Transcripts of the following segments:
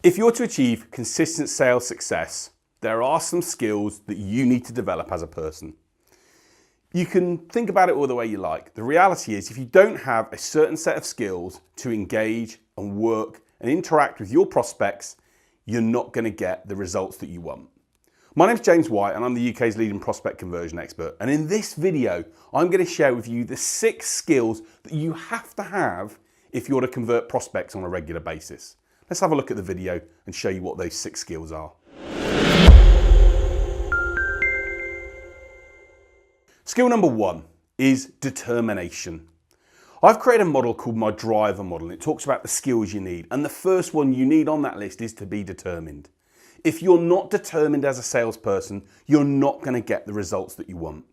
If you're to achieve consistent sales success, there are some skills that you need to develop as a person. You can think about it all the way you like. The reality is, if you don't have a certain set of skills to engage and work and interact with your prospects, you're not going to get the results that you want. My name's James White and I'm the UK's leading prospect conversion expert. And in this video, I'm going to share with you the 6 skills that you have to have if you're to convert prospects on a regular basis. Let's have a look at the video and show you what those 6 skills are. Skill number 1 is determination. I've created a model called my driver model, and it talks about the skills you need. And the first one you need on that list is to be determined. If you're not determined as a salesperson, you're not going to get the results that you want.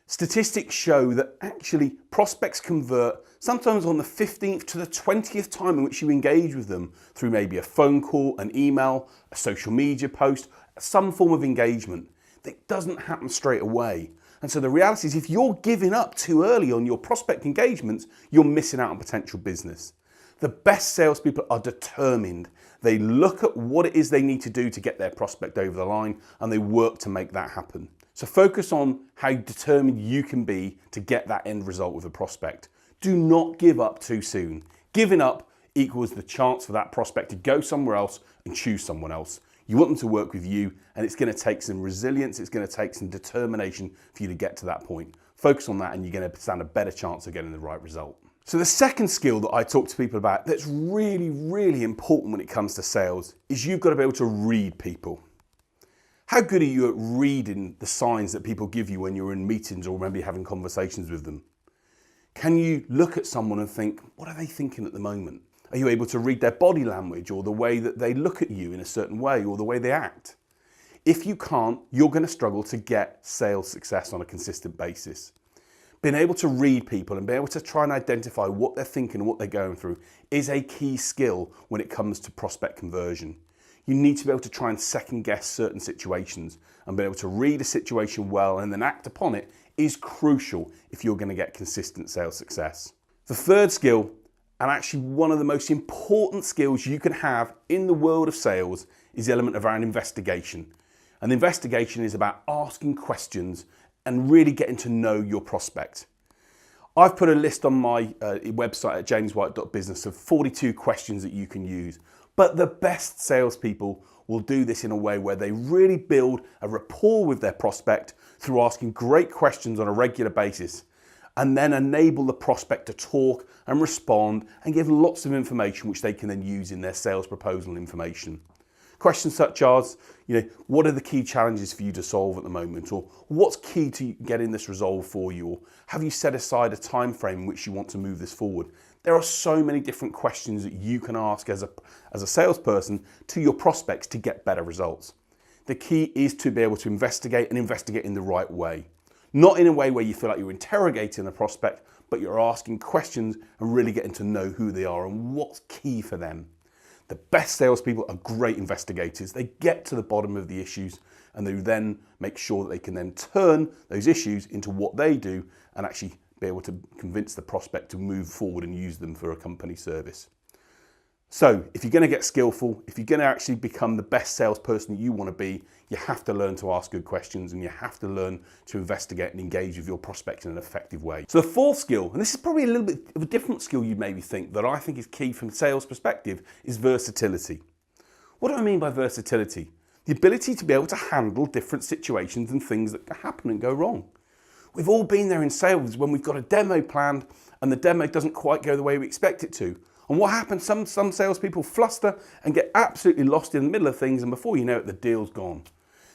Statistics show that actually prospects convert sometimes on the 15th to the 20th time in which you engage with them through maybe a phone call, an email, a social media post, some form of engagement. That doesn't happen straight away. And so the reality is, if you're giving up too early on your prospect engagements, you're missing out on potential business. The best salespeople are determined. They look at what it is they need to do to get their prospect over the line, and they work to make that happen. So focus on how determined you can be to get that end result with a prospect. Do not give up too soon. Giving up equals the chance for that prospect to go somewhere else and choose someone else. You want them to work with you, and it's going to take some resilience, it's going to take some determination for you to get to that point. Focus on that and you're going to stand a better chance of getting the right result. So the second skill that I talk to people about that's really, really important when it comes to sales is you've got to be able to read people. How good are you at reading the signs that people give you when you're in meetings or maybe having conversations with them? Can you look at someone and think, what are they thinking at the moment? Are you able to read their body language or the way that they look at you in a certain way or the way they act? If you can't, you're going to struggle to get sales success on a consistent basis. Being able to read people and being able to try and identify what they're thinking and what they're going through is a key skill when it comes to prospect conversion. You need to be able to try and second guess certain situations, and be able to read a situation well and then act upon it is crucial if you're going to get consistent sales success. The third skill, and actually one of the most important skills you can have in the world of sales, is the element around investigation. And investigation is about asking questions and really getting to know your prospect. I've put a list on my website at jameswhite.business of 42 questions that you can use. But the best salespeople will do this in a way where they really build a rapport with their prospect through asking great questions on a regular basis, and then enable the prospect to talk and respond and give lots of information which they can then use in their sales proposal information. Questions such as, what are the key challenges for you to solve at the moment? Or what's key to getting this resolved for you? Or have you set aside a time frame in which you want to move this forward? There are so many different questions that you can ask as a salesperson to your prospects to get better results. The key is to be able to investigate and investigate in the right way. Not in a way where you feel like you're interrogating the prospect, but you're asking questions and really getting to know who they are and what's key for them. The best salespeople are great investigators. They get to the bottom of the issues and they then make sure that they can then turn those issues into what they do and actually be able to convince the prospect to move forward and use them for a company service. So if you're going to get skillful, if you're going to actually become the best salesperson that you want to be, you have to learn to ask good questions and you have to learn to investigate and engage with your prospect in an effective way. So the fourth skill, and this is probably a little bit of a different skill you maybe think, that I think is key from a sales perspective, is versatility. What do I mean by versatility? The ability to be able to handle different situations and things that happen and go wrong. We've all been there in sales when we've got a demo planned and the demo doesn't quite go the way we expect it to. And what happens, some salespeople fluster and get absolutely lost in the middle of things, and before you know it, the deal's gone.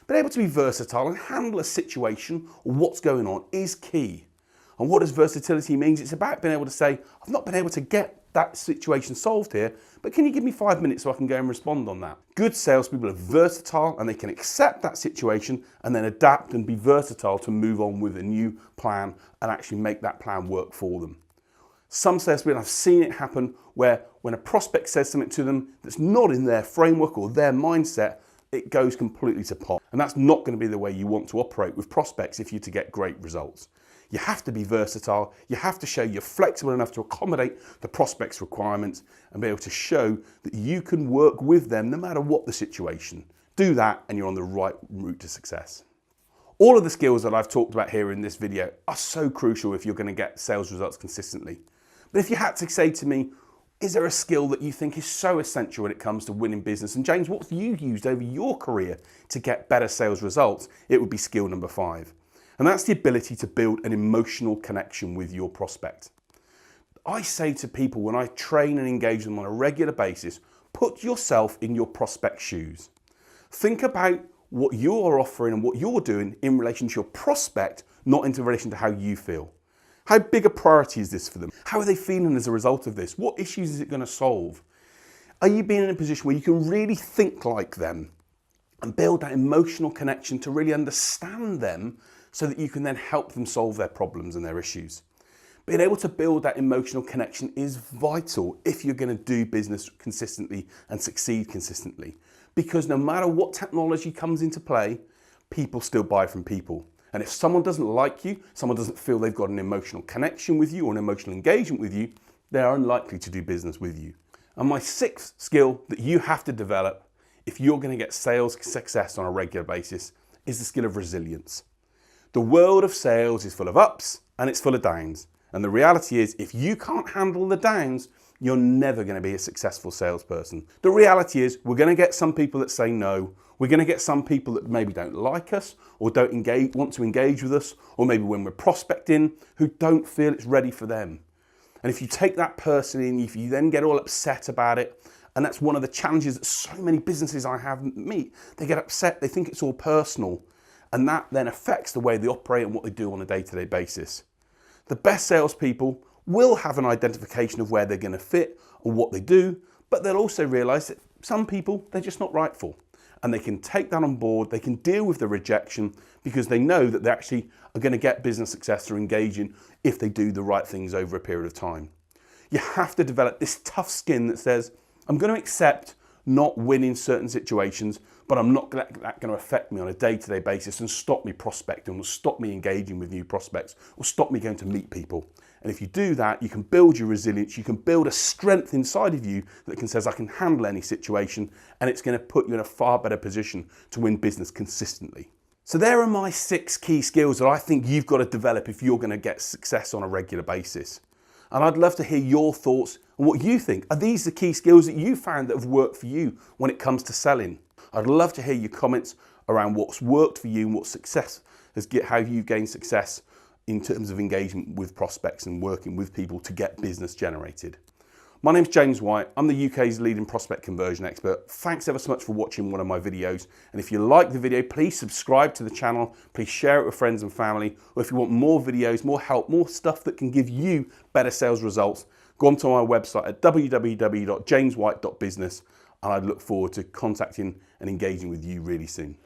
Being able to be versatile and handle a situation or what's going on is key. And what does versatility mean? It's about being able to say, I've not been able to get that situation solved here, but can you give me 5 minutes so I can go and respond on that? Good salespeople are versatile and they can accept that situation and then adapt and be versatile to move on with a new plan and actually make that plan work for them. Some salespeople, I've seen it happen where when a prospect says something to them that's not in their framework or their mindset, it goes completely to pot. And that's not going to be the way you want to operate with prospects if you're to get great results. You have to be versatile. You have to show you're flexible enough to accommodate the prospect's requirements and be able to show that you can work with them no matter what the situation. Do that and you're on the right route to success. All of the skills that I've talked about here in this video are so crucial if you're going to get sales results consistently. But if you had to say to me, is there a skill that you think is so essential when it comes to winning business? And James, what have you used over your career to get better sales results? It would be skill number 5. And that's the ability to build an emotional connection with your prospect. I say to people when I train and engage them on a regular basis, put yourself in your prospect's shoes. Think about what you're offering and what you're doing in relation to your prospect, not in relation to how you feel. How big a priority is this for them? How are they feeling as a result of this? What issues is it going to solve? Are you being in a position where you can really think like them and build that emotional connection to really understand them so that you can then help them solve their problems and their issues? Being able to build that emotional connection is vital if you're going to do business consistently and succeed consistently. Because no matter what technology comes into play, people still buy from people. And if someone doesn't like you, someone doesn't feel they've got an emotional connection with you or an emotional engagement with you, they are unlikely to do business with you. And my 6th skill that you have to develop if you're going to get sales success on a regular basis is the skill of resilience. The world of sales is full of ups and it's full of downs. And the reality is, if you can't handle the downs, you're never going to be a successful salesperson. The reality is, we're going to get some people that say no. We're going to get some people that maybe don't like us or don't want to engage with us, or maybe when we're prospecting, who don't feel it's ready for them. And if you take that person in, if you then get all upset about it, and that's one of the challenges that so many businesses I have meet, they get upset, they think it's all personal, and that then affects the way they operate and what they do on a day-to-day basis. The best salespeople will have an identification of where they're going to fit or what they do, but they'll also realize that some people they're just not right for. And they can take that on board, they can deal with the rejection because they know that they actually are going to get business success through engaging if they do the right things over a period of time. You have to develop this tough skin that says, I'm going to accept not winning certain situations, but I'm not going to affect me on a day-to-day basis and stop me prospecting or stop me engaging with new prospects or stop me going to meet people. And if you do that, you can build your resilience, you can build a strength inside of you that says, I can handle any situation, and it's going to put you in a far better position to win business consistently. So there are my 6 key skills that I think you've got to develop if you're going to get success on a regular basis. And I'd love to hear your thoughts and what you think. Are these the key skills that you found that have worked for you when it comes to selling? I'd love to hear your comments around what's worked for you and what success how you've gained success in terms of engagement with prospects and working with people to get business generated. My name's James White. I'm the UK's leading prospect conversion expert. Thanks ever so much for watching one of my videos. And if you like the video, please subscribe to the channel. Please share it with friends and family. Or if you want more videos, more help, more stuff that can give you better sales results, go onto my website at www.jameswhite.business. And I look forward to contacting and engaging with you really soon.